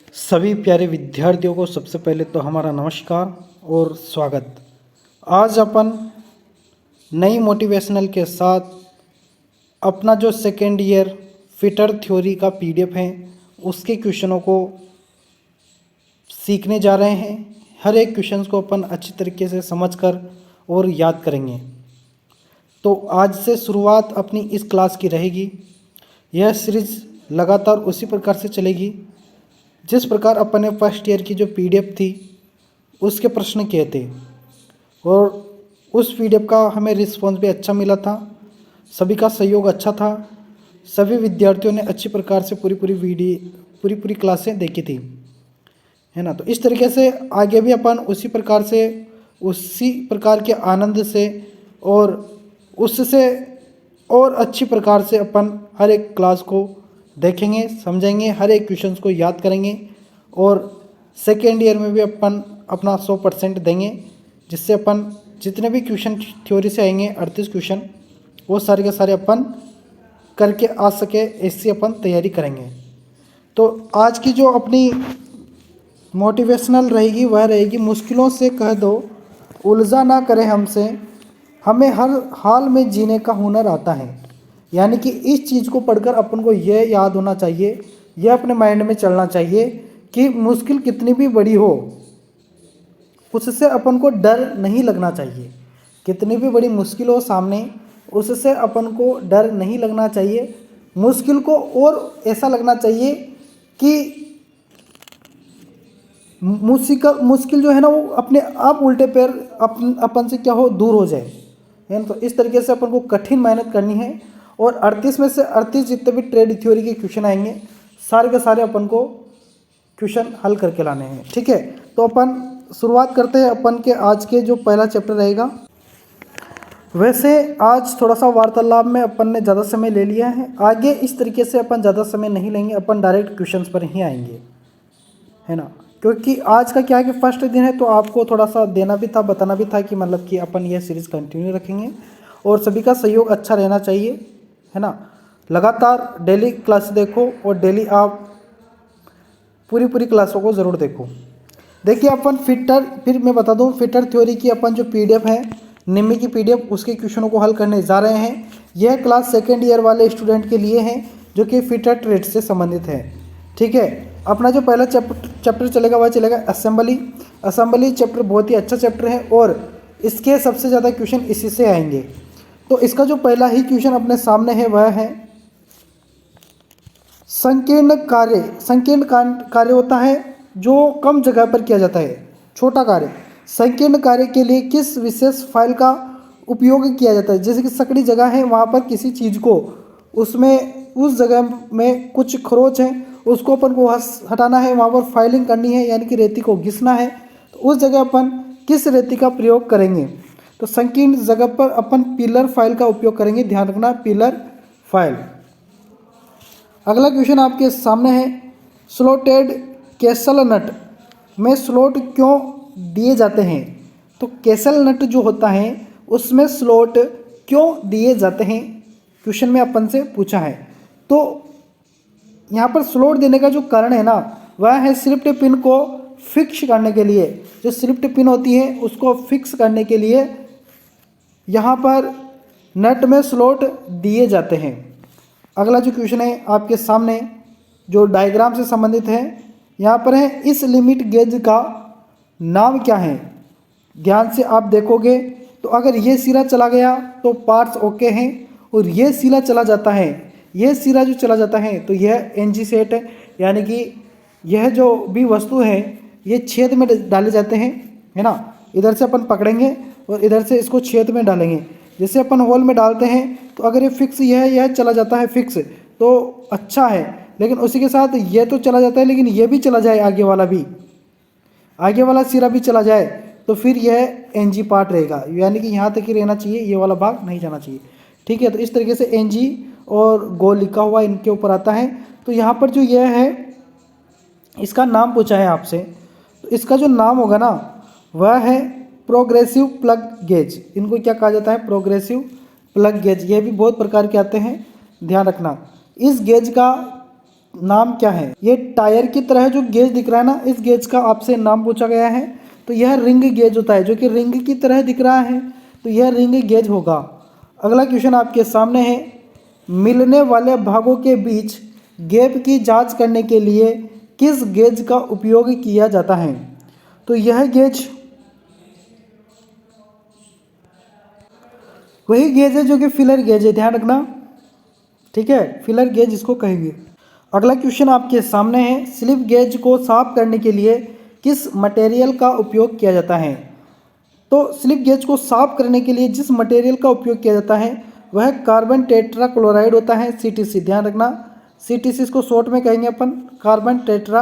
सभी प्यारे विद्यार्थियों को सबसे पहले तो हमारा नमस्कार और स्वागत। आज अपन नई मोटिवेशनल के साथ अपना जो सेकेंड ईयर फिटर थ्योरी का पीडीएफ है उसके क्वेश्चनों को सीखने जा रहे हैं। हर एक क्वेश्चन को अपन अच्छी तरीके से समझकर और याद करेंगे। तो आज से शुरुआत अपनी इस क्लास की रहेगी। यह सीरीज लगातार उसी प्रकार से चलेगी जिस प्रकार अपन ने फर्स्ट ईयर की जो पीडीएफ थी उसके प्रश्न किए थे और उस पीडीएफ का हमें रिस्पॉन्स भी अच्छा मिला था। सभी का सहयोग अच्छा था। सभी विद्यार्थियों ने अच्छी प्रकार से पूरी क्लासें देखी थी, है ना। तो इस तरीके से आगे भी अपन उसी प्रकार के आनंद से और उससे और अच्छी प्रकार से अपन हर एक क्लास को देखेंगे, समझेंगे, हर एक क्वेश्चन को याद करेंगे और सेकेंड ईयर में भी अपन अपना 100% देंगे, जिससे अपन जितने भी क्वेश्चन थ्योरी से आएंगे 38 क्वेश्चन वो सारे के सारे अपन करके आ सके, ऐसी अपन तैयारी करेंगे। तो आज की जो अपनी मोटिवेशनल रहेगी वह रहेगी, मुश्किलों से कह दो उलझा ना करे हमसे, हमें हर हाल में जीने का हुनर आता है। यानी कि इस चीज़ को पढ़कर अपन को यह याद होना चाहिए, यह अपने माइंड में चलना चाहिए कि मुश्किल कितनी भी बड़ी हो उससे अपन को डर नहीं लगना चाहिए। कितनी भी बड़ी मुश्किल हो सामने उससे अपन को डर नहीं लगना चाहिए। मुश्किल को और ऐसा लगना चाहिए कि मुश्किल जो है ना वो अपने आप उल्टे पैर अपन से क्या हो दूर हो जाए, है ना। तो इस तरीके से अपन को कठिन मेहनत करनी है और 38 में से 38 जितने भी ट्रेड थ्योरी के क्वेश्चन आएंगे सारे के सारे अपन को क्वेश्चन हल करके लाने हैं, ठीक है। तो अपन शुरुआत करते हैं अपन के आज के जो पहला चैप्टर रहेगा। वैसे आज थोड़ा सा वार्तालाप में अपन ने ज़्यादा समय ले लिया है, आगे इस तरीके से अपन ज़्यादा समय नहीं लेंगे, अपन डायरेक्ट क्वेश्चन पर ही आएंगे, है ना। क्योंकि आज का क्या है कि फर्स्ट दिन है तो आपको थोड़ा सा देना भी था, बताना भी था कि मतलब कि अपन यह सीरीज़ कंटिन्यू रखेंगे और सभी का सहयोग अच्छा रहना चाहिए, है ना। लगातार डेली क्लास देखो और डेली आप पूरी क्लासों को ज़रूर देखो। देखिए अपन फिर मैं बता दूं, फिटर थ्योरी की अपन जो पीडीएफ है निम्मी की पीडीएफ उसके क्वेश्चनों को हल करने जा रहे हैं। यह क्लास सेकेंड ईयर वाले स्टूडेंट के लिए है जो कि फिटर ट्रेड से संबंधित है, ठीक है। अपना जो पहला चैप्टर चलेगा वह चलेगा असेंबली चैप्टर बहुत ही अच्छा चैप्टर है और इसके सबसे ज़्यादा क्वेश्चन इसी से आएंगे। तो इसका जो पहला ही क्वेश्चन अपने सामने है वह है संकीर्ण कार्य होता है जो कम जगह पर किया जाता है, छोटा कार्य। संकीर्ण कार्य के लिए किस विशेष फाइल का उपयोग किया जाता है। जैसे कि सकड़ी जगह है वहाँ पर किसी चीज़ को उसमें उस जगह में कुछ खरोच है उसको अपन को हटाना है, वहाँ पर फाइलिंग करनी है यानी कि रेती को घिसना है, तो उस जगह अपन किस रेती का प्रयोग करेंगे। तो संकीर्ण जगह पर अपन पिलर फाइल का उपयोग करेंगे, ध्यान रखना पिलर फाइल। अगला क्वेश्चन आपके सामने है स्लोटेड कैसल नट में स्लोट क्यों दिए जाते हैं। तो कैसल नट जो होता है उसमें स्लोट क्यों दिए जाते हैं, क्वेश्चन में अपन से पूछा है। तो यहाँ पर स्लोट देने का जो कारण है ना वह है स्लिप्ड पिन को फिक्स करने के लिए। जो स्लिप्ड पिन होती है उसको फिक्स करने के लिए यहाँ पर नट में स्लोट दिए जाते हैं। अगला जो क्वेश्चन है आपके सामने जो डायग्राम से संबंधित है, यहाँ पर है इस लिमिट गेज का नाम क्या है। ध्यान से आप देखोगे तो अगर ये सिरा चला गया तो पार्ट्स ओके हैं और ये सिरा चला जाता है, ये सिरा जो चला जाता है तो यह एनजी सेट है। यानी कि यह जो भी वस्तु है ये छेद में डाले जाते हैं, है ना। इधर से अपन पकड़ेंगे और इधर से इसको छेद में डालेंगे। जैसे अपन होल में डालते हैं तो अगर ये फिक्स यह चला जाता है फिक्स तो अच्छा है, लेकिन उसी के साथ ये तो चला जाता है लेकिन ये भी चला जाए, आगे वाला सिरा भी चला जाए तो फिर यह एनजी पार्ट रहेगा। यानी कि यहाँ तक ही रहना चाहिए, ये वाला भाग नहीं जाना चाहिए, ठीक है। तो इस तरीके से एनजी और गो लिखा हुआ इनके ऊपर आता है। तो यहाँ पर जो यह है इसका नाम पूछा है आपसे, तो इसका जो नाम होगा ना वह है प्रोग्रेसिव प्लग गेज। इनको क्या कहा जाता है, प्रोग्रेसिव प्लग गेज। ये भी बहुत प्रकार के आते हैं, ध्यान रखना। इस गेज का नाम क्या है? ये टायर की तरह जो गेज दिख रहा है ना, इस गेज का आपसे नाम पूछा गया है। तो यह रिंग गेज होता है, जो कि रिंग की तरह दिख रहा है, तो यह रिंग गेज होगा। अगला क्वेश्चन आपके सामने है, मिलने वाले भागों के बीच गैप की जांच करने के लिए किस गेज का उपयोग किया जाता है? तो यह गेज वही गेज है जो कि फिलर गेज है, ध्यान रखना, ठीक है, फिलर गेज इसको कहेंगे। अगला क्वेश्चन आपके सामने है, स्लिप गेज को साफ करने के लिए किस मटेरियल का उपयोग किया जाता है? तो स्लिप गेज को साफ करने के लिए जिस मटेरियल का उपयोग किया जाता है वह कार्बन टेट्रा क्लोराइड होता है, CTC, ध्यान रखना, CTC इसको शॉर्ट में कहेंगे अपन, कार्बन टेट्रा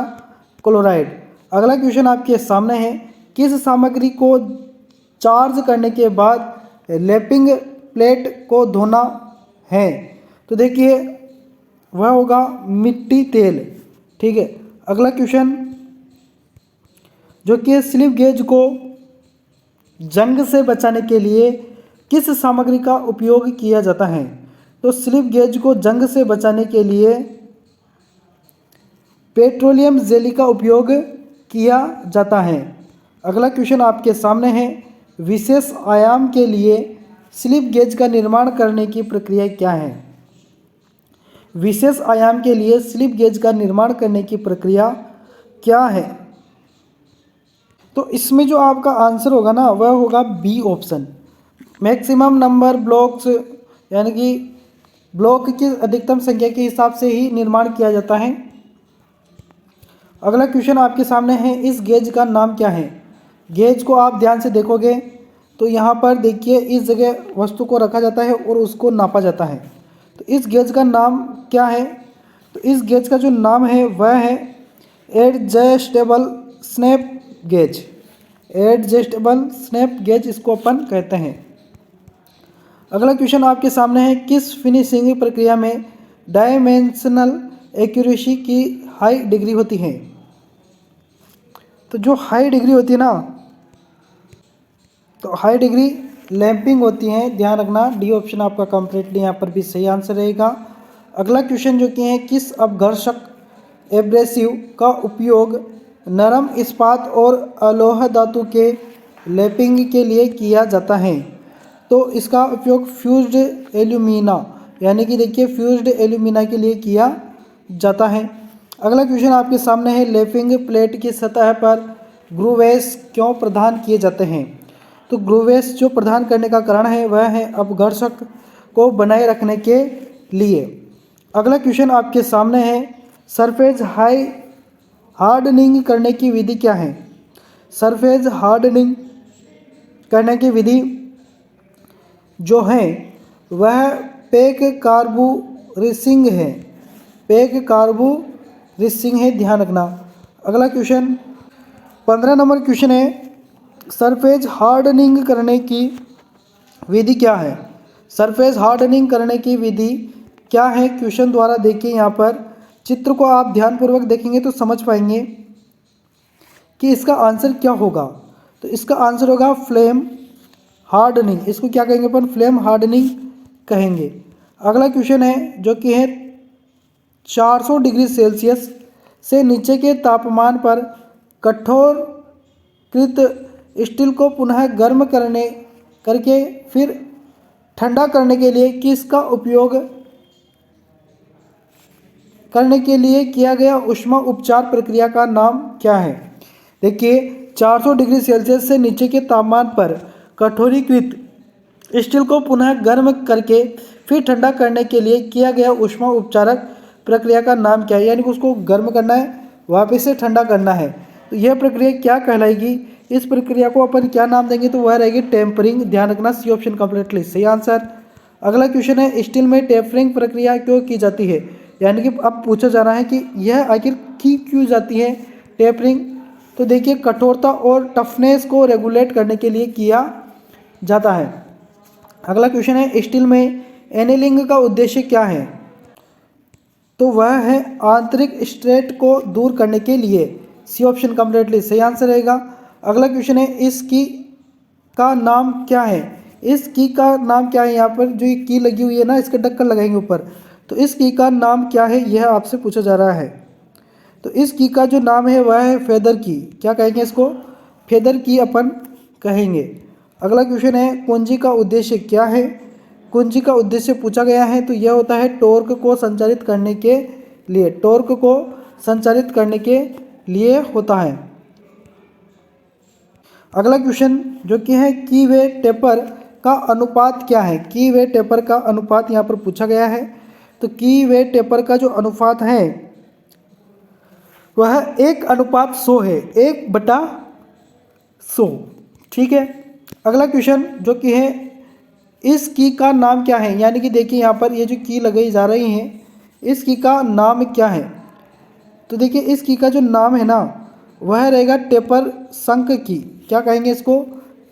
क्लोराइड। अगला क्वेश्चन आपके सामने है, किस सामग्री को चार्ज करने के बाद लैपिंग प्लेट को धोना है? तो देखिए वह होगा मिट्टी तेल, ठीक है। अगला क्वेश्चन जो कि स्लिप गेज को जंग से बचाने के लिए किस सामग्री का उपयोग किया जाता है? तो स्लिप गेज को जंग से बचाने के लिए पेट्रोलियम जेली का उपयोग किया जाता है। अगला क्वेश्चन आपके सामने है, विशेष आयाम के लिए स्लिप गेज का निर्माण करने की प्रक्रिया क्या है? विशेष आयाम के लिए स्लिप गेज का निर्माण करने की प्रक्रिया क्या है? तो इसमें जो आपका आंसर होगा ना वह होगा B option, maximum number blocks, यानी कि ब्लॉक की अधिकतम संख्या के हिसाब से ही निर्माण किया जाता है। अगला क्वेश्चन आपके सामने है, इस गेज का नाम क्या है? गेज को आप ध्यान से देखोगे तो यहाँ पर देखिए इस जगह वस्तु को रखा जाता है और उसको नापा जाता है। तो इस गेज का नाम क्या है? तो इस गेज का जो नाम है वह है adjustable snap gauge, adjustable snap gauge इसको अपन कहते हैं। अगला क्वेश्चन आपके सामने है, किस फिनिशिंग प्रक्रिया में डायमेंशनल एक्यूरेसी की हाई डिग्री होती है? तो जो हाई डिग्री होती है ना, तो हाई डिग्री लैंपिंग होती है, ध्यान रखना, डी ऑप्शन आपका कंप्लीटली यहाँ पर भी सही आंसर रहेगा। अगला क्वेश्चन जो कि है, किस अपघर्षक एब्रेसिव का उपयोग नरम इस्पात और अलोह धातु के लैपिंग के लिए किया जाता है? तो इसका उपयोग फ्यूज्ड एल्यूमिना, यानी कि देखिए फ्यूज्ड एल्यूमिना के लिए किया जाता है। अगला क्वेश्चन आपके सामने है, लैपिंग प्लेट की सतह पर ग्रूवेस क्यों प्रदान किए जाते हैं? तो ग्रूवेस जो प्रदान करने का कारण है वह है अपघर्षक को बनाए रखने के लिए। अगला क्वेश्चन आपके सामने है, सरफेस हार्डनिंग करने की विधि क्या है? सरफेस हार्डनिंग करने की विधि जो है वह पैक कार्बोरेसिंग है, पैक कार्बोरेसिंग है, ध्यान रखना। अगला क्वेश्चन 15 नंबर क्वेश्चन है, सरफेस हार्डनिंग करने की विधि क्या है? सरफेस हार्डनिंग करने की विधि क्या है? क्वेश्चन द्वारा देखिए, यहाँ पर चित्र को आप ध्यानपूर्वक देखेंगे तो समझ पाएंगे कि इसका आंसर क्या होगा। तो इसका आंसर होगा फ्लेम हार्डनिंग, इसको क्या कहेंगे अपन? फ्लेम हार्डनिंग कहेंगे। अगला क्वेश्चन है जो कि है 400 डिग्री सेल्सियस से नीचे के तापमान पर कठोरकृत स्टील को पुनः गर्म करके फिर ठंडा करने के लिए किसका उपयोग करने के लिए किया गया ऊष्मा उपचार प्रक्रिया का नाम क्या है? देखिए 400 डिग्री सेल्सियस से नीचे के तापमान पर कठोरीकृत स्टील को पुनः गर्म करके फिर ठंडा करने के लिए किया गया ऊष्मा उपचारक प्रक्रिया का नाम क्या है? यानी कि उसको गर्म करना है, वापस से ठंडा करना है, तो यह प्रक्रिया क्या कहलाएगी? इस प्रक्रिया को अपन क्या नाम देंगे? तो वह रहेगी टेम्परिंग, ध्यान रखना, सी ऑप्शन कंप्लीटली सही आंसर। अगला क्वेश्चन है, स्टील में टेम्परिंग प्रक्रिया क्यों की जाती है? यानी कि अब पूछा जा रहा है कि यह आखिर की क्यों जाती है टेम्परिंग? तो देखिए कठोरता और टफनेस को रेगुलेट करने के लिए किया जाता है। अगला क्वेश्चन है, स्टील में एनेलिंग का उद्देश्य क्या है? तो वह है आंतरिक स्ट्रेट को दूर करने के लिए, सी ऑप्शन कंप्लीटली सही आंसर रहेगा। अगला क्वेश्चन है, इस की का नाम क्या है? इस की का नाम क्या है? यहाँ पर जो ये की लगी हुई है ना, इसका ढक्कन लगाएंगे ऊपर, तो इस की का नाम क्या है, यह आपसे पूछा जा रहा है। तो इस की का जो नाम है वह है फेदर की। क्या कहेंगे इसको? फेदर की अपन कहेंगे। अगला क्वेश्चन है कुंजी का उद्देश्य क्या है? कुंजी का उद्देश्य पूछा गया है तो यह होता है टॉर्क को संचारित करने के लिए, टॉर्क को संचारित करने के लिए होता है। अगला क्वेश्चन जो कि है की वे टेपर का अनुपात क्या है? की वे टेपर का अनुपात यहाँ पर पूछा गया है। तो की वे टेपर का जो अनुपात है वह 1:100 है, 1/100। ठीक है। अगला क्वेश्चन जो कि है इस की का नाम क्या है? यानी कि देखिए यहाँ पर ये जो की लगाई जा रही है, इस की का नाम क्या है? तो देखिए इस की का जो नाम है ना वह रहेगा टेपर शंख की। क्या कहेंगे इसको?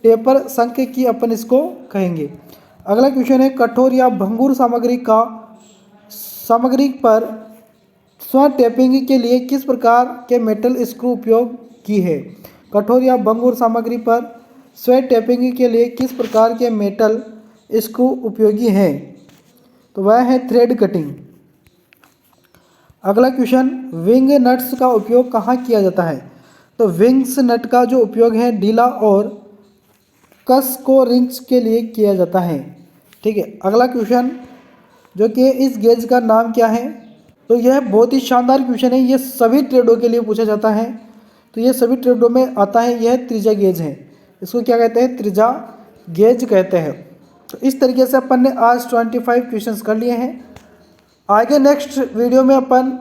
टेपर शंख की अपन इसको कहेंगे। अगला क्वेश्चन है कठोर या भंगुर सामग्री पर स्व टेपिंग के लिए किस प्रकार के मेटल स्क्रू उपयोग की है? कठोर या भंगुर सामग्री पर स्व टेपिंग के लिए किस प्रकार के मेटल स्क्रू उपयोगी है? तो वह है थ्रेड कटिंग। अगला क्वेश्चन विंग नट्स का उपयोग कहाँ किया जाता है? तो विंग्स नट का जो उपयोग है ढीला और कस को रिंच के लिए किया जाता है। ठीक है। अगला क्वेश्चन जो कि इस गेज का नाम क्या है? तो यह बहुत ही शानदार क्वेश्चन है, यह सभी ट्रेडों के लिए पूछा जाता है। तो यह सभी ट्रेडों में आता है, यह त्रिज्या गेज है। इसको क्या कहते हैं? त्रिज्या गेज कहते हैं। तो इस तरीके से अपन ने आज 25 क्वेश्चंस कर लिए हैं। आगे नेक्स्ट वीडियो में अपन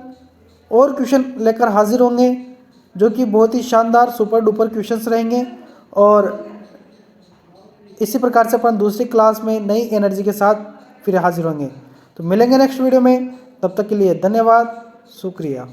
और क्वेश्चन लेकर हाजिर होंगे जो कि बहुत ही शानदार सुपर डुपर क्वेश्चंस रहेंगे। और इसी प्रकार से अपन दूसरी क्लास में नई एनर्जी के साथ फिर हाजिर होंगे। तो मिलेंगे नेक्स्ट वीडियो में, तब तक के लिए धन्यवाद, शुक्रिया।